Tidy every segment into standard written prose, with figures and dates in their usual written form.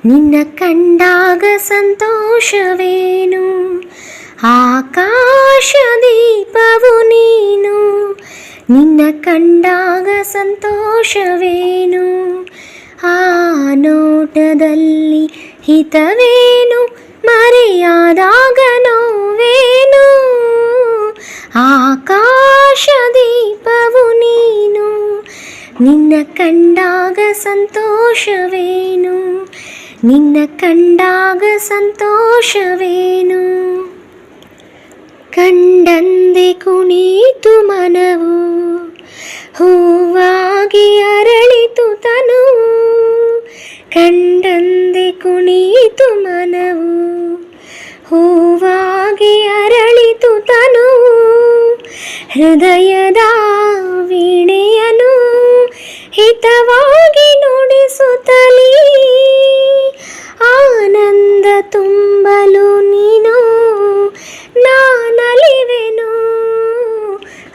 ನಿನ್ನ ಕಂಡಾಗ ಸಂತೋಷವೇನು, ಆಕಾಶ ದೀಪವು ನೀನು. ನಿನ್ನ ಕಂಡಾಗ ಸಂತೋಷವೇನು, ಆ ನೋಟದಲ್ಲಿ ಹಿತವೇನು, ಮರೆಯಾದಾಗ ನೋವೇನು. ಆಕಾಶ ದೀಪವು ನೀನು, ನಿನ್ನ ಕಂಡಾಗ ಸಂತೋಷವೇನು, ನಿನ್ನ ಕಂಡಾಗ ಸಂತೋಷವೇನು. ಕಂಡಂದೆ ಕುಣಿತು ಮನವು, ಹೂವಾಗಿ ಅರಳಿತು ತನುವು. ಕಂಡಂದೆ ಕುಣಿತು ಮನವು, ಹೂವಾಗಿ ಅರಳಿತು ತನುವು. ಹೃದಯದ ವೀಣೆಯನು ಹಿತವಾಗಿ ನುಡಿಸುತ್ತಲೀ, ಆನಂದ ತುಂಬಲು ನೀನು ನಾನಲಿವೆನು.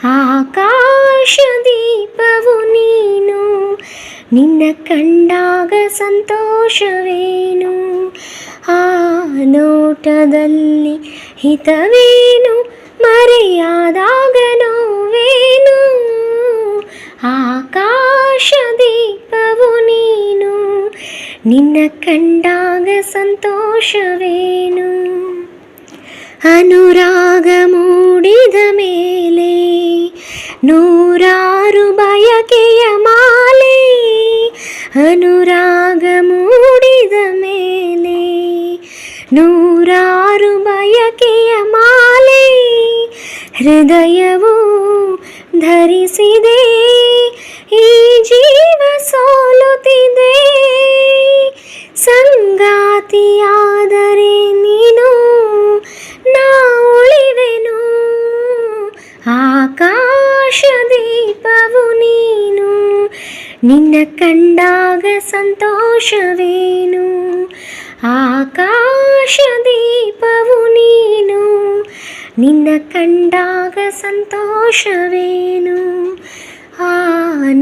ಆಕಾಶ ದೀಪವು ನೀನು, ನಿನ್ನ ಕಂಡಾಗ ಸಂತೋಷವೇನು, ಆ ನೋಟದಲ್ಲಿ ಹಿತವೇನು, ಮರೆಯಾದಾಗ ನೋವೇನು. ಆಕಾಶ ದೀಪವು ನೀನು, ನಿನ್ನ ಕಂಡಾಗ ಸಂತೋಷವೇನು. ಅನುರಾಗ ಮೂಡಿದ ಮೇಲೆ ನೂರಾರು ಬಯಕೆಯ ಮಾಲೆ. ಅನುರಾಗ ಮೂಡಿದ ಮೇಲೆ ನೂರಾರು ಬಯಕೆಯ ಮಾಲೆ. ಹೃದಯವು ಧರಿಸಿದೆ, ಈ ಜೀವ ಸೋಲುತ್ತಿದೆ. ಸಂಗಾತಿಯಾದರೆ ನೀನು ನಾ ಉಳಿವೆನು. ಆಕಾಶ ದೀಪವು ನೀನು, ನಿನ್ನ ಕಂಡಾಗ ಸಂತೋಷವೇನು. ಆಕಾಶ ದೀಪವು ನೀನು, ನಿನ್ನ ಕಂಡಾಗ ಸಂತೋಷವೇನು. ಆ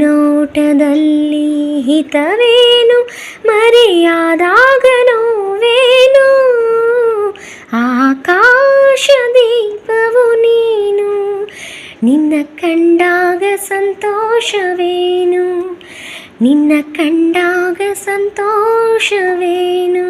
ನೋಟದಲ್ಲಿ ಹಿತವೇನು, ಮರೆಯಾದಾಗ ನೋವೇನು. ಆಕಾಶ ದೀಪವು ನೀನು, ನಿನ್ನ ಕಂಡಾಗ ಸಂತೋಷವೇನು, ನಿನ್ನ ಕಂಡಾಗ ಸಂತೋಷವೇನು.